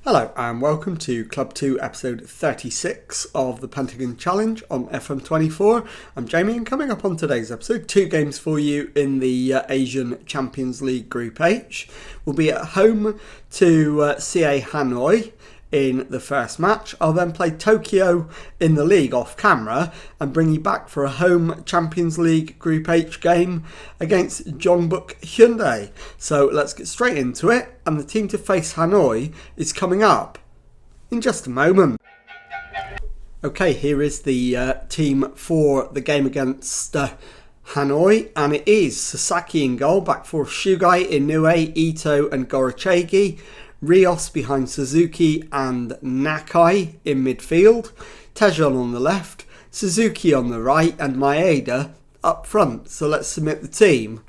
Hello and welcome to Club 2 episode 36 of the Pentagon Challenge on FM24. I'm Jamie, and coming up on today's episode, 2 games for you in the Asian Champions League Group H. We'll be at home to CA Hanoi in the first match. I'll then play Tokyo in the league off camera and bring you back for a home Champions League Group H game against Jeonbuk Hyundai. So let's get straight into it, and the team to face Hanoi is coming up in just a moment. Okay, here is the team for the game against Hanoi, and it is Sasaki in goal, back four Shugai, Inoue, Ito and Gorochegi. Rios behind Suzuki and Nakai in midfield, Tejon on the left, Suzuki on the right and Maeda up front. So let's submit the team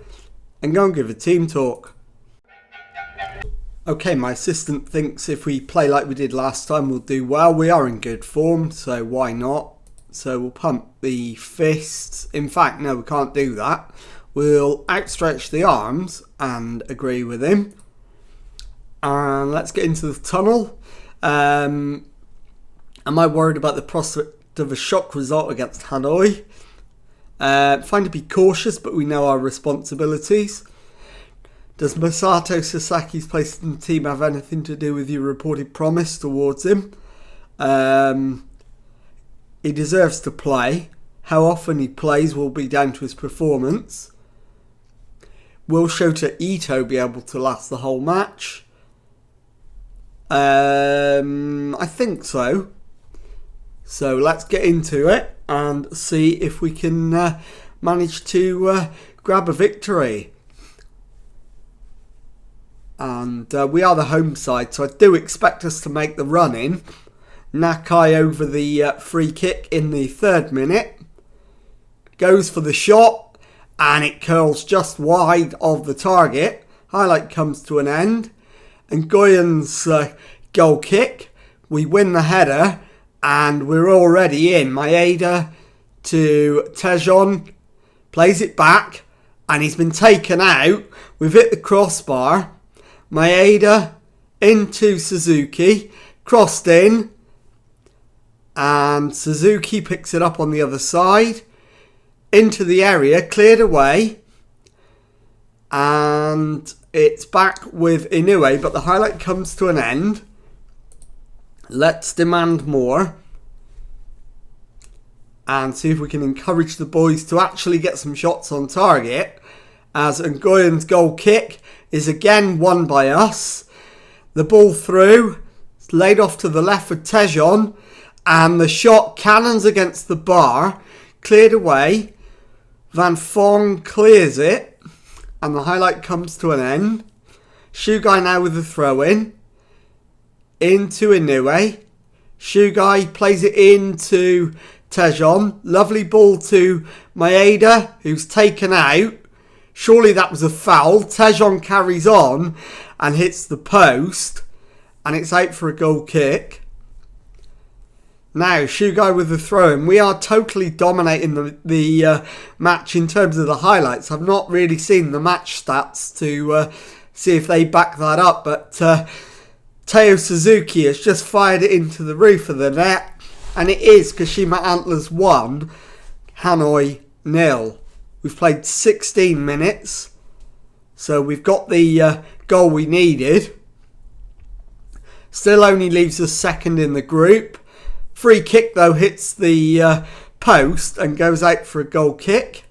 and go and give a team talk. Okay, my assistant thinks if we play like we did last time we'll do well. We are in good form, so why not? So we'll pump the fists. In fact, no, we can't do that. We'll outstretch the arms and agree with him. And let's get into the tunnel. Am I worried about the prospect of a shock result against Hanoi? Fine to be cautious, but we know our responsibilities. Does Masato Sasaki's place in the team have anything to do with your reported promise towards him? He deserves to play. How often he plays will be down to his performance. Will Shota Ito be able to last the whole match? I think so. So let's get into it and see if we can manage to grab a victory. And we are the home side, so I do expect us to make the run in. Nakai over the free kick in the 3rd minute. Goes for the shot and it curls just wide of the target. Highlight comes to an end. And Goyen's goal kick, we win the header and we're already in. Maeda to Tejon, plays it back and he's been taken out. We've hit the crossbar. Maeda into Suzuki, crossed in, and Suzuki picks it up on the other side, into the area, cleared away, and it's back with Inoue, but the highlight comes to an end. Let's demand more and see if we can encourage the boys to actually get some shots on target, as Ngoyen's goal kick is again won by us. The ball through, it's laid off to the left for Tejon, and the shot cannons against the bar, cleared away. Van Fong clears it, and the highlight comes to an end. Shugai now with the throw in. Into Inoue. Shugai plays it into Tejon. Lovely ball to Maeda, who's taken out. Surely that was a foul. Tejon carries on and hits the post. And it's out for a goal kick. Now, Shugai with the throw-in. We are totally dominating the match in terms of the highlights. I've not really seen the match stats to see if they back that up. But Teo Suzuki has just fired it into the roof of the net. And it is Kashima Antlers 1, Hanoi 0. We've played 16 minutes. So we've got the goal we needed. Still only leaves us second in the group. Free kick though hits the post and goes out for a goal kick.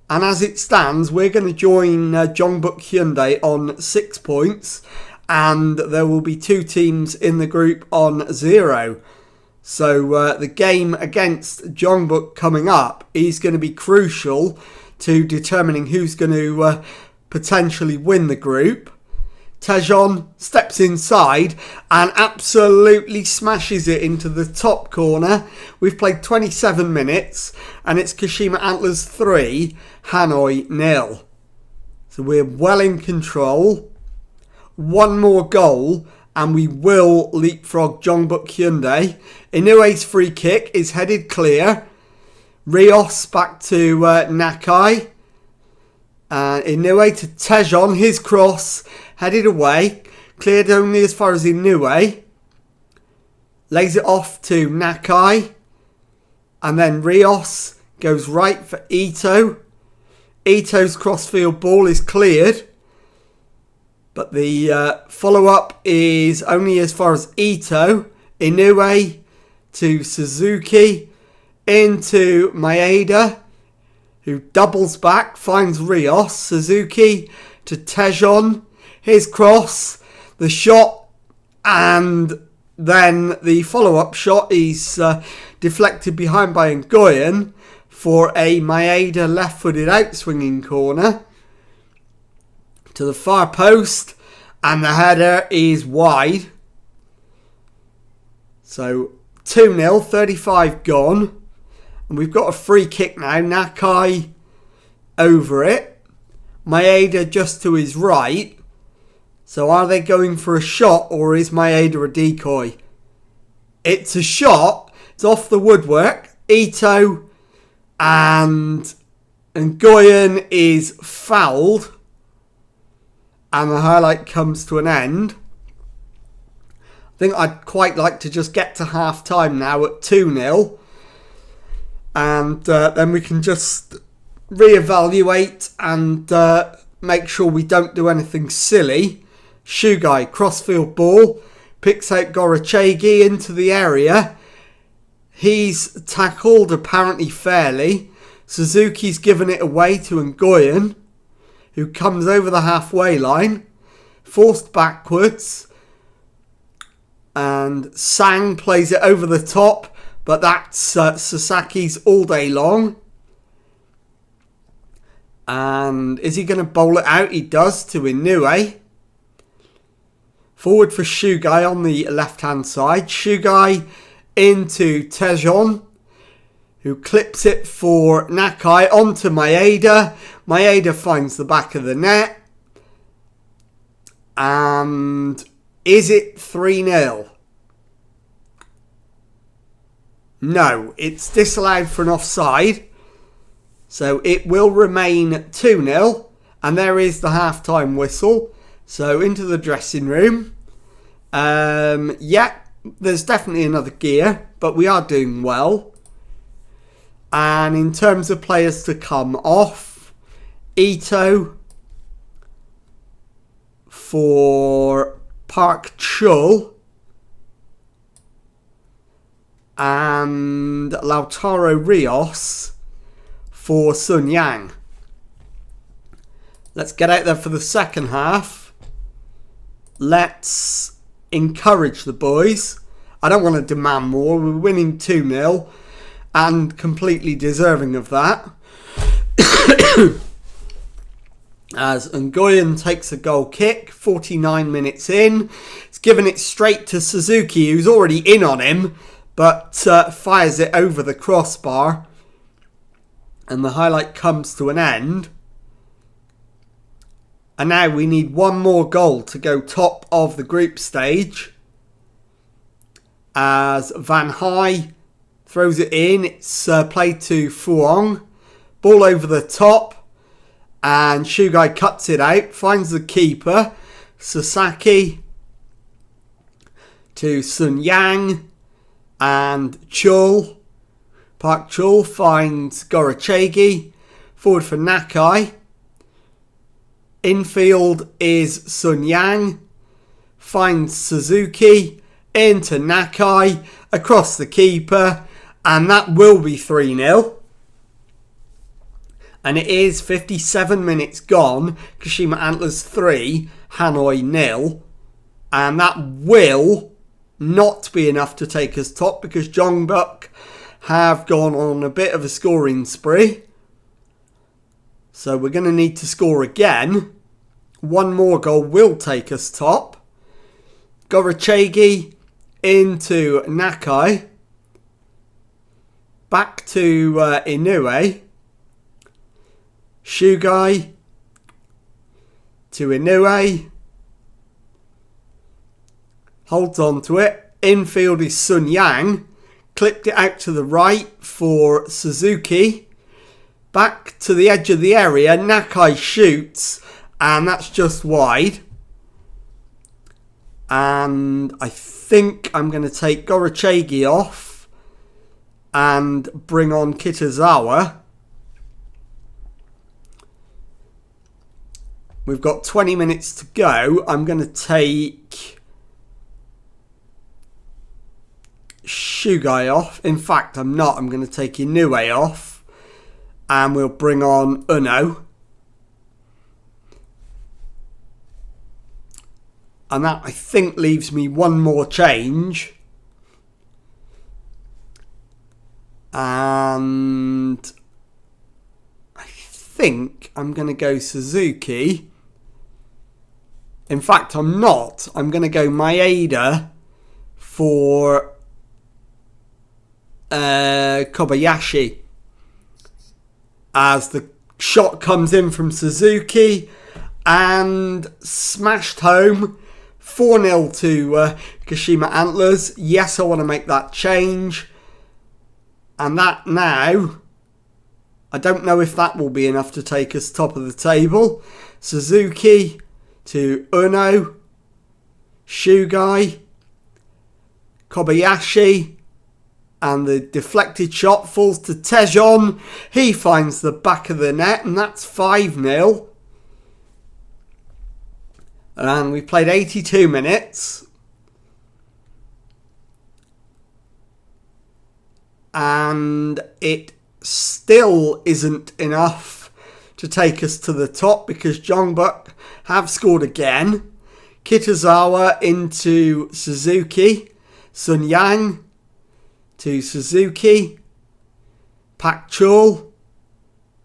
And as it stands, we're going to join Jeonbuk Hyundai on 6 points. And there will be 2 teams in the group on 0. So the game against Jeonbuk coming up is going to be crucial to determining who's going to potentially win the group. Tejon steps inside and absolutely smashes it into the top corner. We've played 27 minutes and it's Kashima Antlers 3, Hanoi 0. So we're well in control. One more goal and we will leapfrog Jeonbuk Hyundai. Inoue's free kick is headed clear. Rios back to Nakai. Inoue to Tejon. His cross headed away. Cleared only as far as Inoue. Lays it off to Nakai. And then Rios goes right for Ito. Ito's crossfield ball is cleared. But the follow-up is only as far as Ito. Inoue to Suzuki. Into Maeda, who doubles back, finds Rios. Suzuki to Tejon. His cross. The shot. And then the follow-up shot is deflected behind by Nguyen for a Maeda left-footed out-swinging corner to the far post, and the header is wide. So 2-0, 35 gone, and we've got a free kick now. Nakai over it, Maeda just to his right. So are they going for a shot, or is Maeda a decoy? It's a shot. It's off the woodwork. Ito and Nguyen is fouled. And the highlight comes to an end. I think I'd quite like to just get to half time now at 2-0. And then we can just reevaluate and make sure we don't do anything silly. Shugai, crossfield ball, picks out Gorachegi into the area. He's tackled apparently fairly. Suzuki's given it away to Nguyen, who comes over the halfway line, forced backwards. And Sang plays it over the top, but that's Sasaki's all day long. And is he going to bowl it out? He does, to Inoue. Forward for Shugai on the left-hand side. Shugai into Tejon, who clips it for Nakai onto Maeda. Maeda finds the back of the net. And is it 3-0? No, it's disallowed for an offside. So it will remain 2-0. And there is the half-time whistle. So into the dressing room. Yeah, there's definitely another gear, but we are doing well. And in terms of players to come off, Ito for Park Chul and Lautaro Rios for Sun Yang. Let's get out there for the second half. Let's encourage the boys. I don't want to demand more. We're winning 2-0 and completely deserving of that. As Nguyen takes a goal kick, 49 minutes in. It's given it straight to Suzuki, who's already in on him, but fires it over the crossbar. And the highlight comes to an end. And now we need one more goal to go top of the group stage. As Van Hai throws it in. It's played to Fuong. Ball over the top. And Shugai cuts it out. Finds the keeper. Sasaki to Sun Yang. And Chul. Park Chul finds Gorachegi. Forward for Nakai. Infield is Sun Yang. Finds Suzuki. Into Nakai. Across the keeper. And that will be 3-0. And it is 57 minutes gone. Kashima Antlers 3. Hanoi 0. And that will not be enough to take us top, because Jongbuk have gone on a bit of a scoring spree. So we're going to need to score again. One more goal will take us top. Gorachegi into Nakai. Back to Inoue. Shugai to Inoue. Holds on to it. Infield is Sun Yang. Clipped it out to the right for Suzuki. back to the edge of the area. Nakai shoots, and that's just wide. And I think I'm going to take Gorochegi off and bring on Kitazawa. We've got 20 minutes to go. I'm going to take Shugai off. In fact, I'm not. I'm going to take Inoue off. And we'll bring on Uno. And that, I think, leaves me one more change. And I think I'm going to go Suzuki. In fact, I'm not. I'm going to go Maeda for Kobayashi. As the shot comes in from Suzuki and smashed home. 4-0 to Kashima Antlers. Yes, I want to make that change. And that now, I don't know if that will be enough to take us top of the table. Suzuki to Uno, Shugai, Kobayashi, and the deflected shot falls to Tejon. He finds the back of the net, and that's 5-0. And we played 82 minutes. And it still isn't enough to take us to the top because Jeonbuk have scored again. Kitazawa into Suzuki. Sun Yang to Suzuki. Pak Chul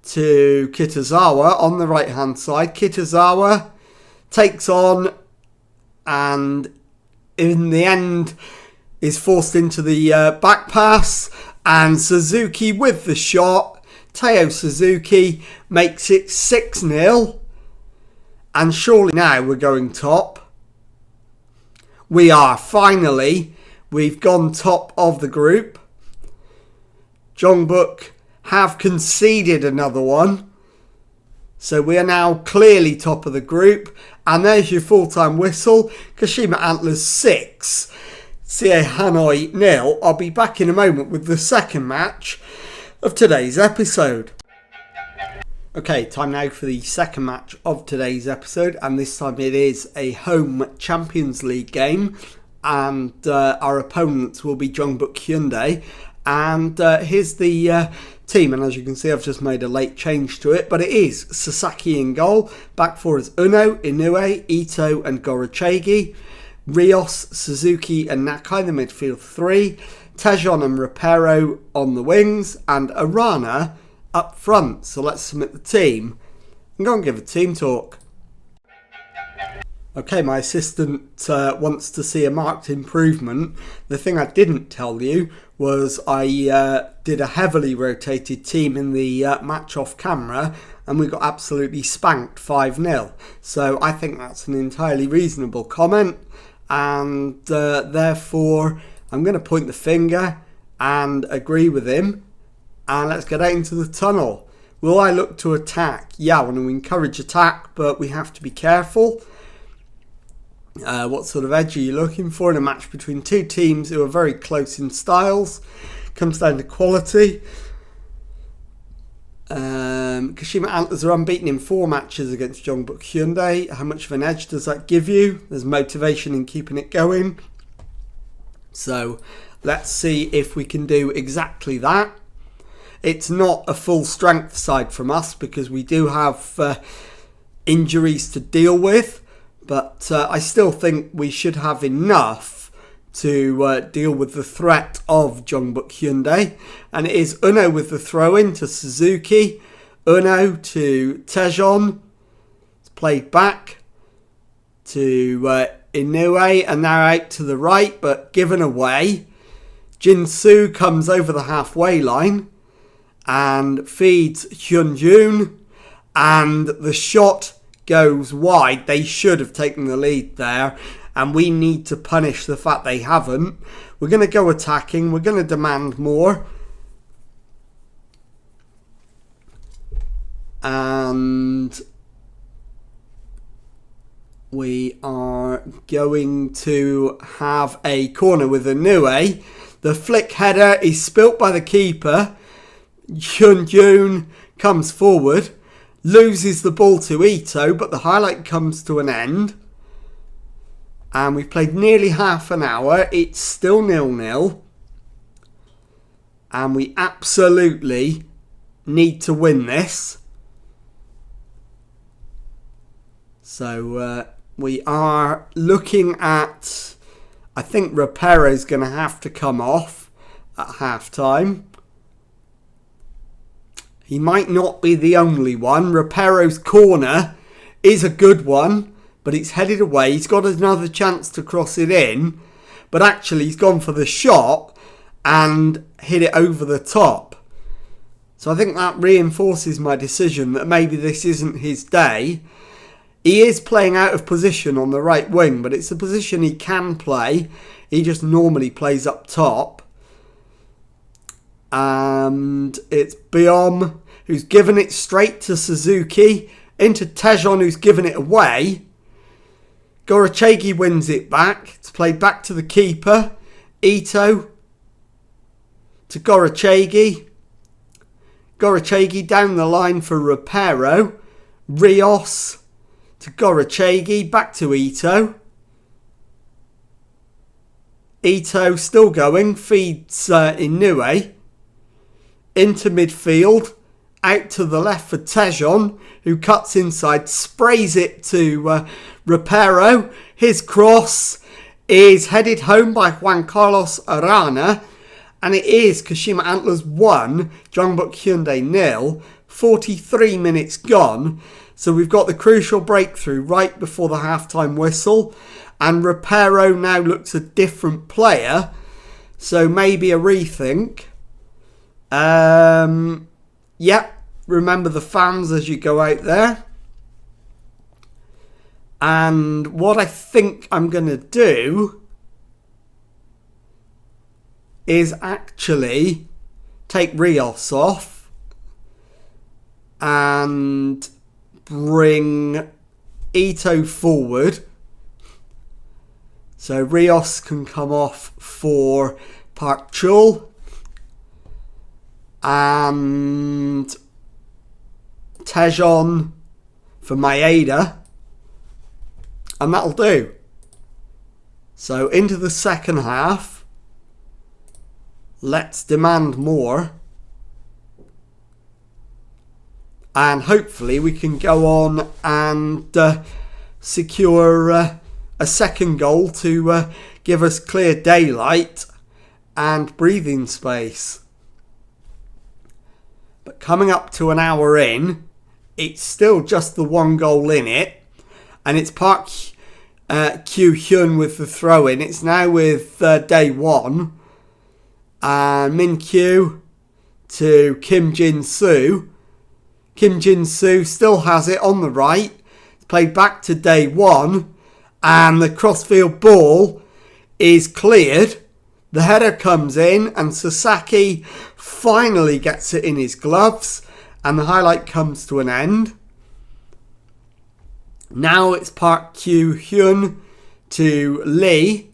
to Kitazawa on the right hand side. Kitazawa takes on and in the end is forced into the back pass, and Suzuki with the shot. Teo Suzuki makes it 6-0, and surely now we're going top. We are, finally. We've gone top of the group. Jeonbuk have conceded another one. So we are now clearly top of the group. And there's your full-time whistle. Kashima Antlers 6. CA Hanoi 0. I'll be back in a moment with the second match of today's episode. Okay, time now for the second match of today's episode. And this time it is a home Champions League game. And our opponents will be Jeonbuk Hyundai. And here's the team, and as you can see I've just made a late change to it, but it is Sasaki in goal. Back four is Uno, Inoue, Ito and Gorochegi. Rios, Suzuki and Nakai, the midfield three. Tejon and Rapero on the wings, and Arana up front. So let's submit the team and go and give a team talk. Okay, my assistant wants to see a marked improvement. The thing I didn't tell you was I did a heavily rotated team in the match off camera, and we got absolutely spanked 5-0. So I think that's an entirely reasonable comment, and therefore I'm going to point the finger and agree with him, and let's get out into the tunnel. Will I look to attack? Yeah, I want to encourage attack, but we have to be careful. What sort of edge are you looking for in a match between two teams who are very close in styles? Comes down to quality. Kashima Antlers are unbeaten in 4 matches against Jeonbuk Hyundai. How much of an edge does that give you? There's motivation in keeping it going. So let's see if we can do exactly that. It's not a full strength side from us because we do have injuries to deal with. But I still think we should have enough to deal with the threat of Jeonbuk Hyundai. And it is Uno with the throw-in to Suzuki. Uno to Tejon. It's played back to Inoue, and now out to the right, but given away. Jinsu comes over the halfway line and feeds Hyunjun. And the shot goes wide. They should have taken the lead there, and we need to punish the fact they haven't. We're going to go attacking. We're going to demand more. And we are going to have a corner with Inoue. The flick header is spilt by the keeper. Hyun-jun comes forward, loses the ball to Ito, but the highlight comes to an end. And we've played nearly half an hour. It's still 0-0. And we absolutely need to win this. So we are looking at, I think Rapero's going to have to come off at half time. He might not be the only one. Rapero's corner is a good one, but it's headed away. He's got another chance to cross it in, but actually he's gone for the shot and hit it over the top. So I think that reinforces my decision that maybe this isn't his day. He is playing out of position on the right wing, but it's a position he can play. He just normally plays up top. And it's Biom who's given it straight to Suzuki. Into Tejon who's given it away. Gorachegi wins it back. It's played back to the keeper. Ito to Gorachegi. Gorachegi down the line for Rapero. Rios to Gorachegi. Back to Ito. Ito still going. Feeds Inoue. Into midfield. Out to the left for Tejon, who cuts inside, sprays it to Rapero. His cross is headed home by Juan Carlos Arana, and it is Kashima Antlers 1, Jeonbuk Hyundai 0, 43 minutes gone. So we've got the crucial breakthrough right before the halftime whistle, and Rapero now looks a different player, so maybe a rethink. Yep, remember the fans as you go out there. And what I think I'm going to do is actually take Rios off and bring Ito forward. So Rios can come off for Park Chul. And Tejon for Maeda. And that'll do. So into the second half. Let's demand more. And hopefully we can go on and secure a second goal to give us clear daylight and breathing space. But coming up to an hour in, it's still just the one goal in it. And it's Park Kyu-hyun with the throw-in. It's now with day one. And Min-kyu to Kim Jin-soo. Kim Jin-soo still has it on the right. It's played back to day one. And the crossfield ball is cleared. The header comes in and Sasaki finally gets it in his gloves and the highlight comes to an end. Now it's Park Kyu-hyun to Lee.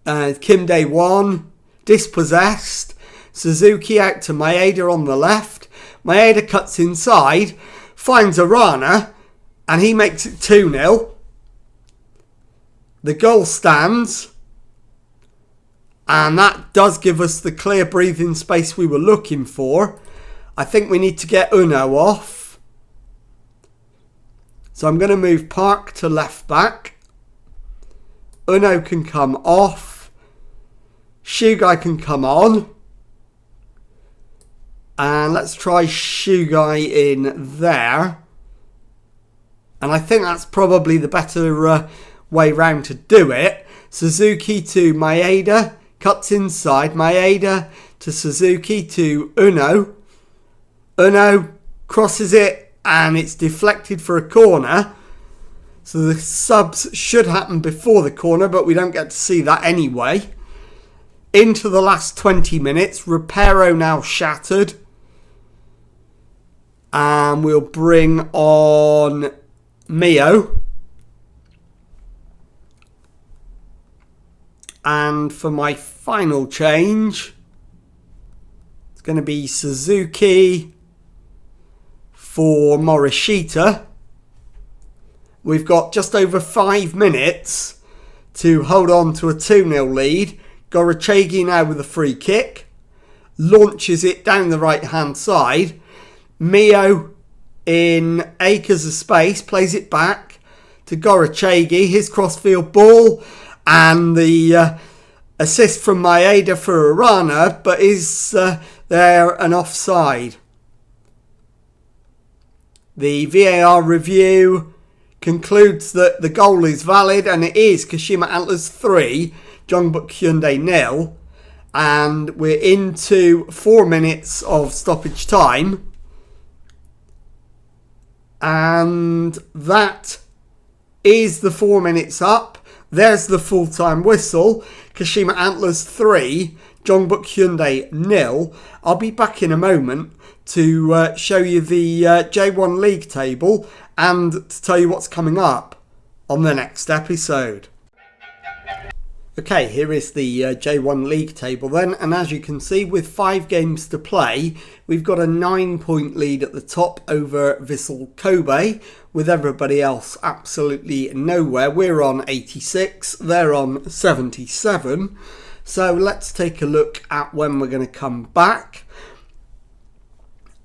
Kim Dae-won dispossessed. Suzuki out to Maeda on the left. Maeda cuts inside, finds Arana and he makes it 2-0. The goal stands. And that does give us the clear breathing space we were looking for. I think we need to get Uno off. So I'm going to move Park to left back. Uno can come off. Shugai can come on. And let's try Shugai in there. And I think that's probably the better way round to do it. Suzuki to Maeda. Cuts inside. Maeda to Suzuki to Uno. Uno crosses it and it's deflected for a corner. So the subs should happen before the corner, but we don't get to see that anyway. Into the last 20 minutes. Rapero now shattered. And we'll bring on Mio. And for my final change, it's going to be Suzuki for Morishita. We've got just over 5 minutes to hold on to a 2-0 lead. Gorachegi now with a free kick. Launches it down the right hand side. Mio in acres of space plays it back to Gorachegi. His crossfield ball and the assist from Maeda for Arana, but is there an offside? The VAR review concludes that the goal is valid, and it is Kashima Antlers 3, Jeonbuk Hyundai 0. And we're into 4 minutes of stoppage time. And that is the 4 minutes up. There's the full-time whistle. Kashima Antlers 3, Jeonbuk Hyundai 0. I'll be back in a moment to show you the J1 League table and to tell you what's coming up on the next episode. Okay, here is the J1 League table then, and as you can see, with 5 games to play, we've got a 9-point lead at the top over Vissel Kobe, with everybody else absolutely nowhere. We're on 86, they're on 77. So let's take a look at when we're going to come back.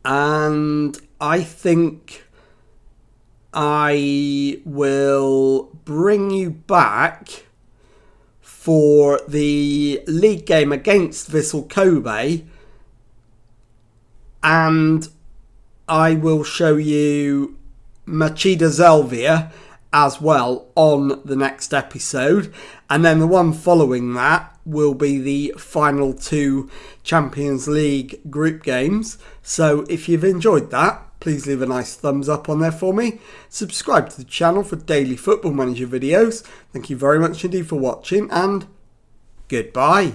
And I think I will bring you back for the league game against Vissel Kobe, and I will show you Machida Zelvia as well on the next episode, and then the one following that will be the final 2 Champions League group games. So if you've enjoyed that, please leave a nice thumbs up on there for me. Subscribe to the channel for daily Football Manager videos. Thank you very much indeed for watching, and goodbye.